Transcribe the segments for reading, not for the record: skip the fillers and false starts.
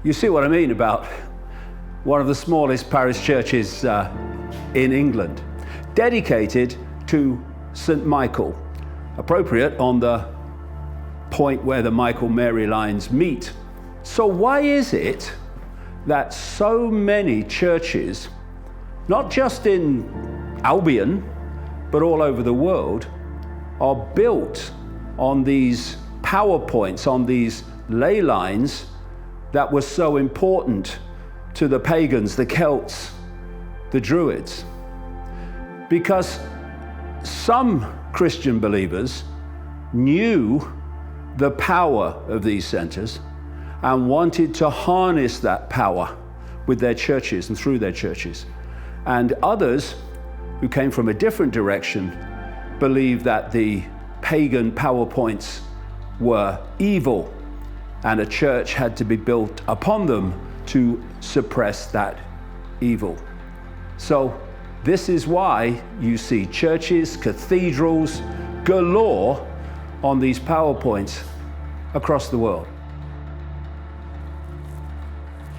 You see what I mean about one of the smallest parish churches in England, dedicated to St. Michael, appropriate on the point where the Michael-Mary lines meet. So why is it that so many churches, not just in Albion, but all over the world, are built on these PowerPoints, on these ley lines that were so important to the pagans, the Celts, the Druids? Because some Christian believers knew the power of these centers and wanted to harness that power with their churches and through their churches. And others who came from a different direction believed that the pagan PowerPoints were evil and a church had to be built upon them to suppress that evil. So this is why you see churches, cathedrals galore on these PowerPoints across the world.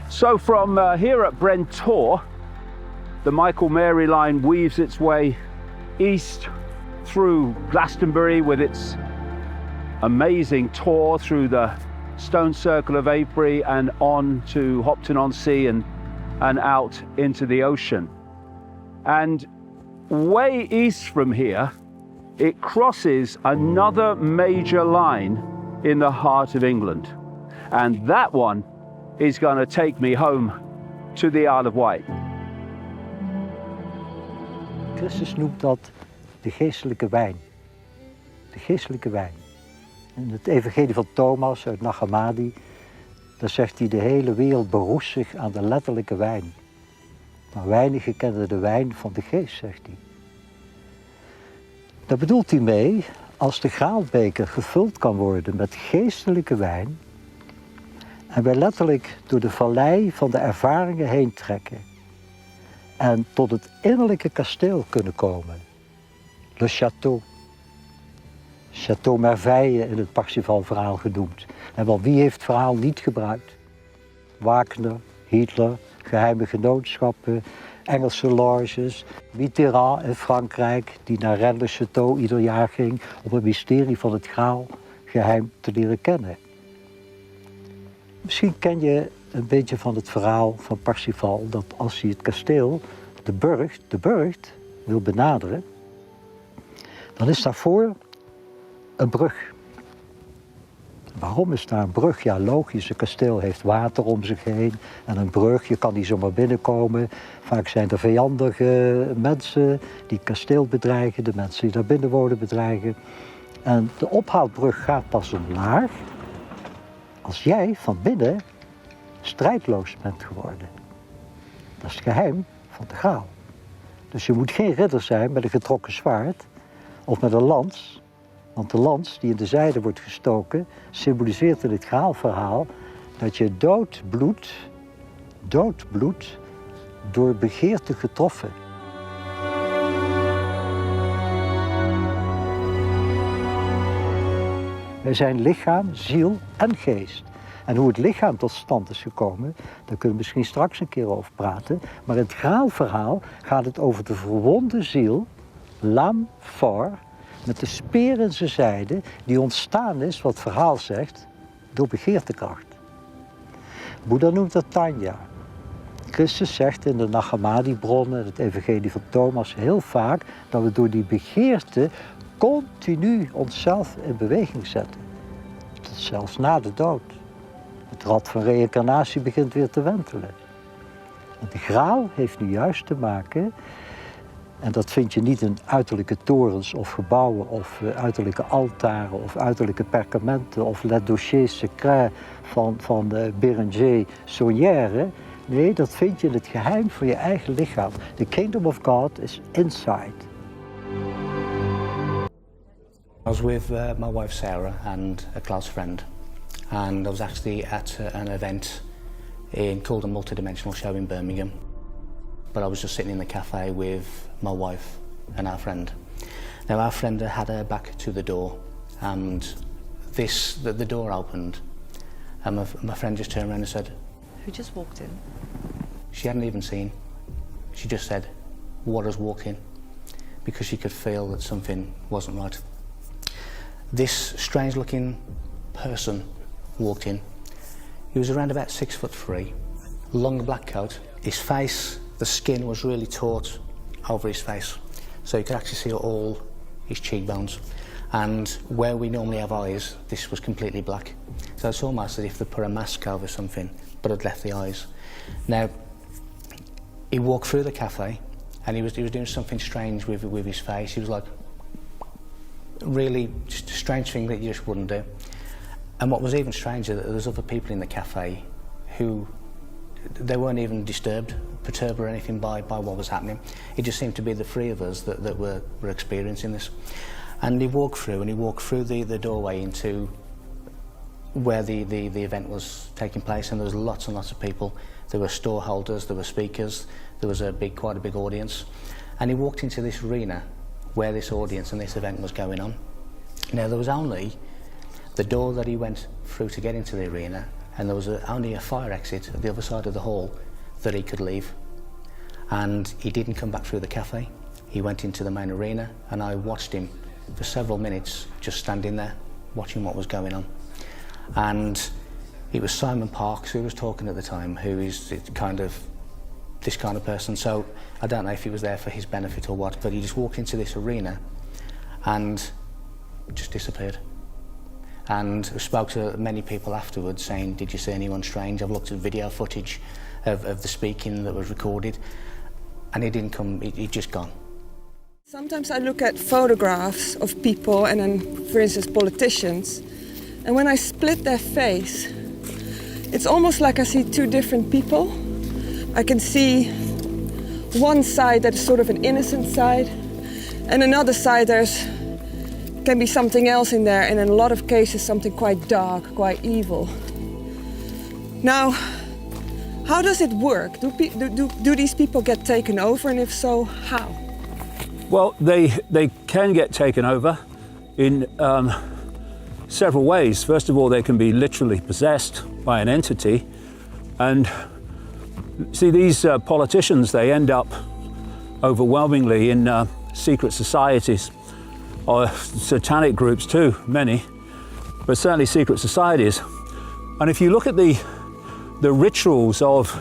So from here at Bryn Tor, the Michael-Mary line weaves its way east through Glastonbury with its amazing tour through the stone circle of Avebury and on to Hopton-on-Sea and out into the ocean. And way east from here, it crosses another major line in the heart of England. And that one is going to take me home to the Isle of Wight. Christus noemt dat de geestelijke wijn. De geestelijke wijn. In het evangelie van Thomas uit Nag Hammadi, daar zegt hij: de hele wereld beroest zich aan de letterlijke wijn. Maar weinigen kennen de wijn van de geest, zegt hij. Daar bedoelt hij mee, als de graalbeker gevuld kan worden met geestelijke wijn en wij letterlijk door de vallei van de ervaringen heen trekken en tot het innerlijke kasteel kunnen komen. Le Château. Château Merveille in het Parsifal-verhaal genoemd. En want wie heeft het verhaal niet gebruikt? Wagner, Hitler, geheime genootschappen, Engelse loges, Mitterrand in Frankrijk, die naar Rennes le Château ieder jaar ging om het mysterie van het Graal geheim te leren kennen. Misschien ken je een beetje van het verhaal van Parsifal, dat als hij het kasteel, de burcht, wil benaderen, dan is daarvoor een brug. Waarom is daar een brug? Ja, logisch, een kasteel heeft water om zich heen en een brug, je kan niet zomaar binnenkomen. Vaak zijn er vijandige mensen die het kasteel bedreigen, de mensen die daar binnen wonen bedreigen. En de ophaalbrug gaat pas omlaag als jij van binnen strijdloos bent geworden. Dat is het geheim van de Graal. Dus je moet geen ridder zijn met een getrokken zwaard of met een lans. Want de lans die in de zijde wordt gestoken symboliseert in het Graalverhaal dat je doodbloed door begeerte getroffen. Wij zijn lichaam, ziel en geest. En hoe het lichaam tot stand is gekomen, daar kunnen we misschien straks een keer over praten. Maar in het Graalverhaal gaat het over de verwonde ziel, l'âme fort, met de speer in zijn zijde, die ontstaan is, wat het verhaal zegt, door begeertekracht. Boeddha noemt dat Tanya. Christus zegt in de Nag Hammadi-bronnen, in het evangelie van Thomas, heel vaak dat we door die begeerte continu onszelf in beweging zetten. Tot zelfs na de dood. Het rad van reïncarnatie begint weer te wentelen. Want de Graal heeft nu juist te maken, en dat vind je niet in uiterlijke torens of gebouwen of uiterlijke altaren of uiterlijke perkamenten of le dossier secret van Bérenger Saunière. Nee, dat vind je in het geheim van je eigen lichaam. The kingdom of God is inside. I was with my wife Sarah and a close friend, and I was actually at an event called a multidimensional show in Birmingham. But I was just sitting in the cafe with my wife and our friend. Now our friend had her back to the door, and the door opened, and my friend just turned around and said, who just walked in. She hadn't even seen. She just said, "What has walked in?" Because she could feel that something wasn't right. This strange-looking person walked in. He was around about 6'3", long black coat. His face, the skin was really taut over his face, so you could actually see all his cheekbones. And where we normally have eyes, this was completely black. So it's almost as if they put a mask over something, but had left the eyes. Now, he walked through the cafe, and he was doing something strange with his face. He was like, really just a strange thing that you just wouldn't do. And what was even stranger, that there was other people in the cafe who, they weren't even disturbed, perturbed or anything by what was happening. It just seemed to be the three of us that were experiencing this. And he walked through the doorway into where the event was taking place, and there was lots and lots of people. There were store holders, there were speakers, there was quite a big audience. And he walked into this arena where this audience and this event was going on. Now, there was only the door that he went through to get into the arena, and there was only a fire exit at the other side of the hall that he could leave. And he didn't come back through the cafe. He went into the main arena, and I watched him for several minutes just standing there watching what was going on. And it was Simon Parks who was talking at the time, who is this kind of person. So I don't know if he was there for his benefit or what, but he just walked into this arena and just disappeared. And I spoke to many people afterwards saying, "Did you see anyone strange?" I've looked at video footage of the speaking that was recorded, and he didn't come, he'd just gone. Sometimes I look at photographs of people, and then, for instance, politicians, and when I split their face, it's almost like I see two different people. I can see one side that is sort of an innocent side, and another side can be something else in there, and in a lot of cases something quite dark, quite evil. Now, how does it work? Do these people get taken over, and if so, how? Well, they can get taken over in several ways. First of all, they can be literally possessed by an entity. And see, these politicians, they end up overwhelmingly in secret societies, or satanic groups too, many, but certainly secret societies. And if you look at the rituals of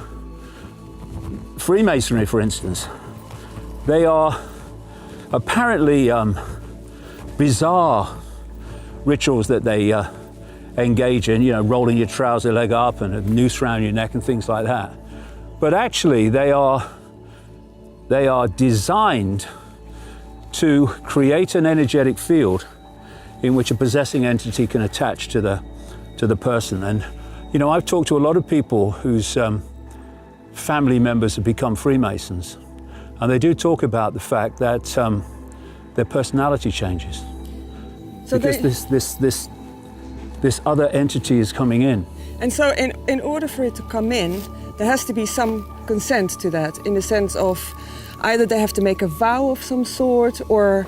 Freemasonry, for instance, they are apparently bizarre rituals that they engage in, you know, rolling your trouser leg up and a noose around your neck and things like that. But actually they are designed to create an energetic field in which a possessing entity can attach to the person. And you know, I've talked to a lot of people whose family members have become Freemasons, and they do talk about the fact that their personality changes, so because this other entity is coming in. And so in order for it to come in, there has to be some consent to that, in the sense of either they have to make a vow of some sort, or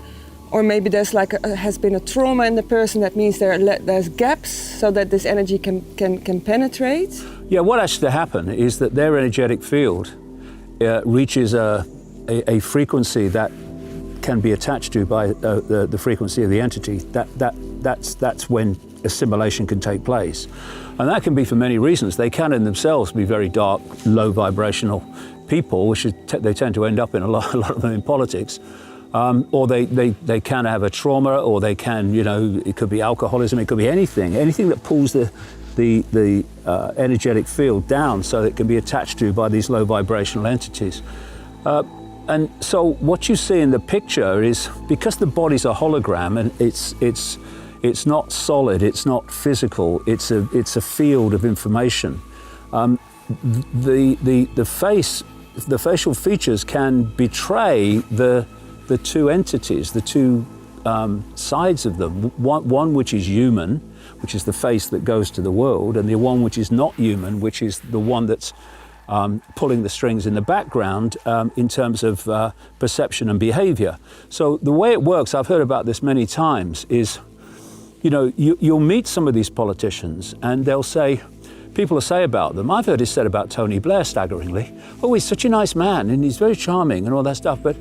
maybe there's has been a trauma in the person. That means there's gaps so that this energy can penetrate. Yeah, what has to happen is that their energetic field reaches a frequency that can be attached to by the frequency of the entity. That's when assimilation can take place, and that can be for many reasons. They can in themselves be very dark, low vibrational people, which they tend to end up in a lot of them in politics, or they can have a trauma, or they can, you know, it could be alcoholism, it could be anything that pulls the energetic field down so that it can be attached to by these low vibrational entities. And so what you see in the picture is, because the body's a hologram and it's not solid, it's not physical, it's a field of information. The facial features can betray the two entities, the two sides of them. One which is human, which is the face that goes to the world, and the one which is not human, which is the one that's pulling the strings in the background in terms of perception and behavior. So the way it works, I've heard about this many times, is, you know, you'll meet some of these politicians and they'll say, people say about them, I've heard it said about Tony Blair staggeringly, oh, he's such a nice man and he's very charming and all that stuff. But,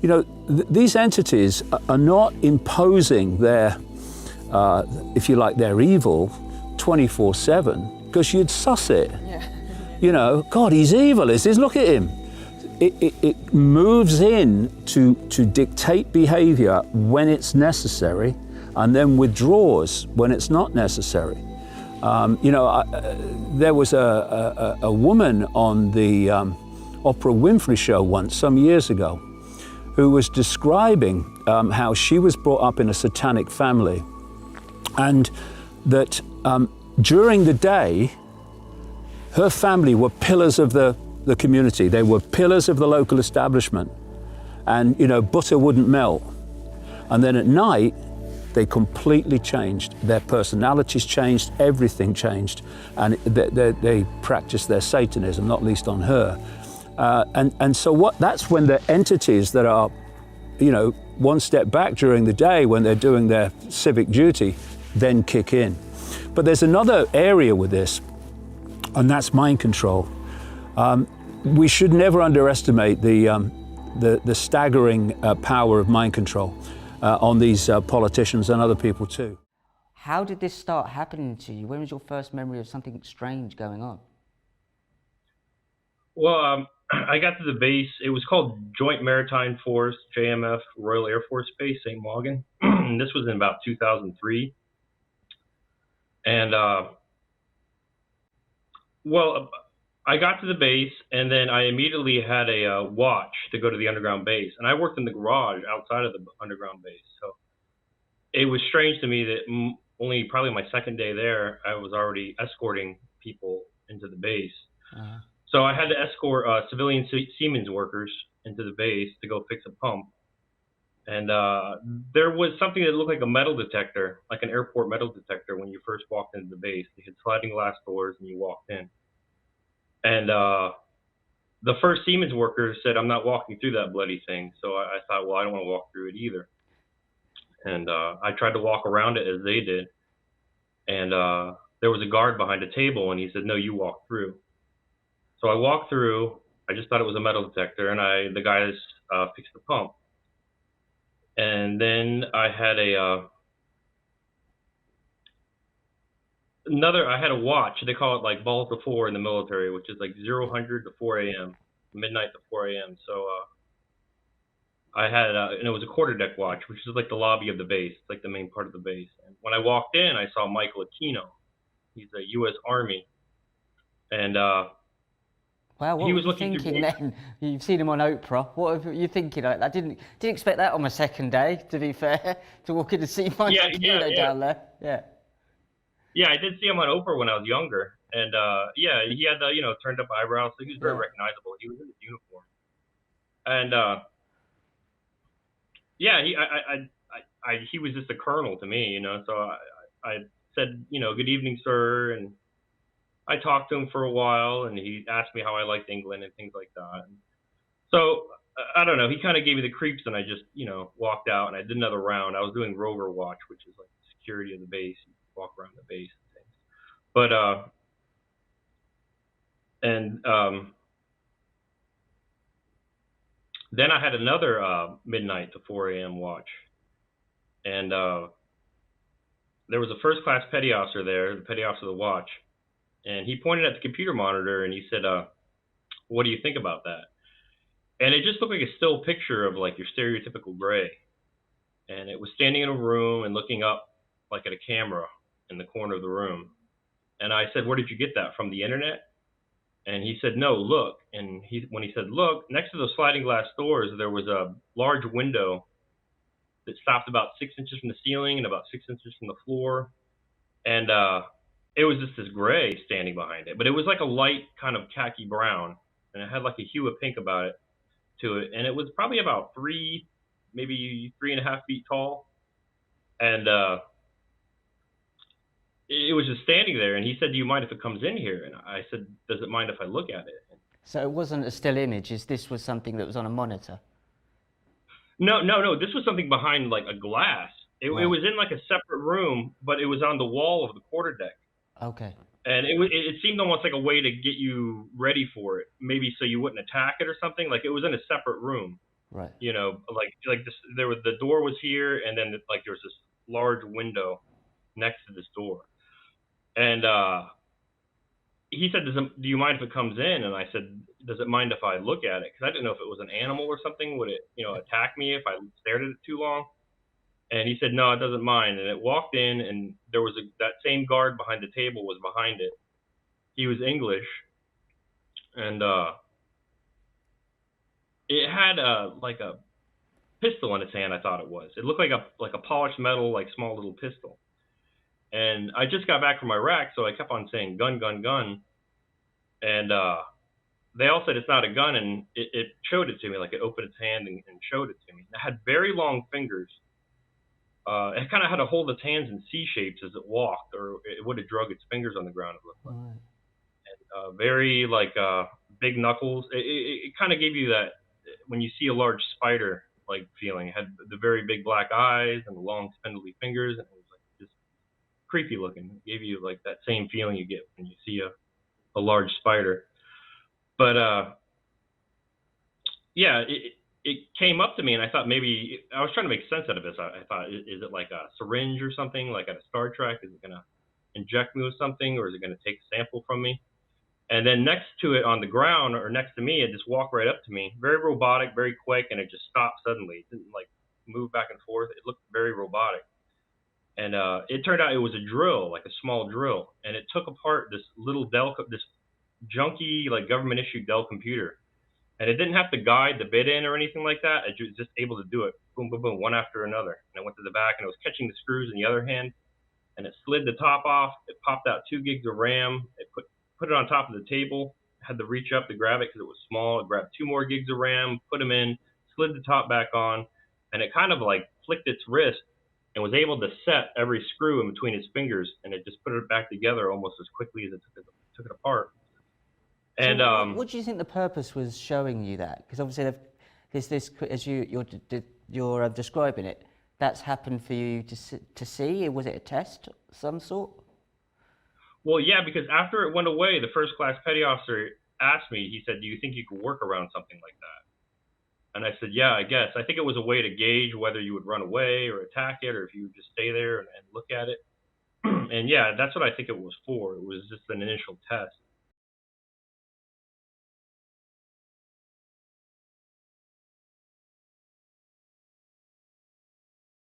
you know, these entities are not imposing their, if you like, their evil 24/7, because you'd suss it. Yeah. You know, God, he's evil, is this? Look at him. It moves in to dictate behavior when it's necessary and then withdraws when it's not necessary. You know, there was a woman on the Oprah Winfrey show once, some years ago, who was describing how she was brought up in a satanic family, and that during the day, her family were pillars of the community. They were pillars of the local establishment. And, you know, butter wouldn't melt. And then at night, they completely changed. Their personalities changed, everything changed. And they practiced their Satanism, not least on her. And so that's when the entities that are, you know, one step back during the day when they're doing their civic duty, then kick in. But there's another area with this, and that's mind control. We should never underestimate the staggering power of mind control on these politicians and other people too. How did this start happening to you? When was your first memory of something strange going on? Well, I got to the base. It was called Joint Maritime Force, JMF, Royal Air Force Base, St. Maughan. This was in about 2003. And, well, I got to the base, and then I immediately had a watch to go to the underground base. And I worked in the garage outside of the underground base. So it was strange to me that only probably my second day there, I was already escorting people into the base. Uh-huh. So I had to escort civilian Siemens workers into the base to go fix a pump. And there was something that looked like a metal detector, like an airport metal detector when you first walked into the base. They had sliding glass doors and you walked in. And the first Siemens worker said, I'm not walking through that bloody thing. So I thought, well, I don't want to walk through it either. And I tried to walk around it as they did. And there was a guard behind a table, and he said, no, you walk through. So I walked through. I just thought it was a metal detector, and the guys fixed the pump. And then I had I had a watch. They call it like balls to 4 in the military, which is like 0000 to 4 a.m., midnight to 4 a.m. So I had, and it was a quarterdeck watch, which is like the lobby of the base. It's like the main part of the base. And when I walked in, I saw Michael Ickonic. He's a U.S. Army. And wow, what he was were you looking thinking then? You've seen him on Oprah. What were you thinking? I didn't expect that on my second day, to be fair, to walk in and see Michael Ickonic down there. Yeah. Yeah, I did see him on Oprah when I was younger. And yeah, he had the, turned up eyebrows, so he was very recognizable. He was in his uniform. And yeah, he was just a colonel to me, so I said, good evening, sir, and I talked to him for a while, and he asked me how I liked England and things like that. And so I don't know, he kind of gave me the creeps, and I just, walked out, and I did another round. I was doing rover watch, which is like security of the base. You walk around the base and things. But then I had another midnight to 4 a.m. watch, and there was a first-class petty officer there, the petty officer of the watch, and he pointed at the computer monitor and he said, what do you think about that? And it just looked like a still picture of like your stereotypical gray, and it was standing in a room and looking up like at a camera in the corner of the room. And I said, where did you get that, from the internet? And he said, no, look. And when he said, look, next to the sliding glass doors, there was a large window that stopped about 6 inches from the ceiling and about 6 inches from the floor. And it was just this gray standing behind it. But it was like a light kind of khaki brown. And it had like a hue of pink about it to it. And it was probably about maybe 3.5 feet tall. And it was just standing there, and he said, do you mind if it comes in here? And I said, does it mind if I look at it? So it wasn't a still image, this was something that was on a monitor? No, this was something behind like a glass. It was in like a separate room, but it was on the wall of the quarterdeck. Okay. And it seemed almost like a way to get you ready for it, maybe so you wouldn't attack it or something. Like it was in a separate room, Right. you know, like this. The door was here, and then like there was this large window next to this door, and he said, "Do you mind if it comes in?" And I said, "Does it mind if I look at it?" Because I didn't know if it was an animal or something. Would it, attack me if I stared at it too long? And he said, "No, it doesn't mind." And it walked in, and there was that same guard behind the table was behind it. He was English, and it had like a pistol in its hand. I thought it was. It looked like a polished metal, like small little pistol. And I just got back from Iraq, so I kept on saying gun, gun, gun. And they all said it's not a gun, and it showed it to me, like it opened its hand and showed it to me. It had very long fingers. It kind of had to hold its hands in C shapes as it walked, or it would have drug its fingers on the ground. It looked like. Right. And very big knuckles. It kind of gave you that when you see a large spider like feeling. It had the very big black eyes and the long spindly fingers, and it was like just creepy looking. It gave you like that same feeling you get when you see a large spider. But yeah, it came up to me, and I thought maybe I was trying to make sense out of this. I thought, is it like a syringe or something, like at a Star Trek? Is it going to inject me with something, or is it going to take a sample from me? And then next to it on the ground, or next to me, it just walked right up to me, very robotic, very quick, and it just stopped suddenly. It didn't like move back and forth. It looked very robotic. And it turned out it was a drill, like a small drill, and it took apart this little this junky, like government issued Dell computer. And it didn't have to guide the bit in or anything like that. It was just able to do it, boom, boom, boom, one after another. And I went to the back, and it was catching the screws in the other hand, and it slid the top off. It popped out 2 gigs of RAM. It put it on top of the table, had to reach up to grab it because it was small. It grabbed 2 more gigs of RAM, put them in, slid the top back on, and it kind of like flicked its wrist and was able to set every screw in between its fingers, and it just put it back together almost as quickly as it took it apart. And so what do you think the purpose was showing you that? Because obviously, this as you're describing it, that's happened for you to see. Was it a test of some sort? Well, yeah, because after it went away, the first class petty officer asked me. He said, "Do you think you could work around something like that?" And I said, "Yeah, I guess. I think it was a way to gauge whether you would run away or attack it, or if you would just stay there and look at it." And yeah, that's what I think it was for. It was just an initial test.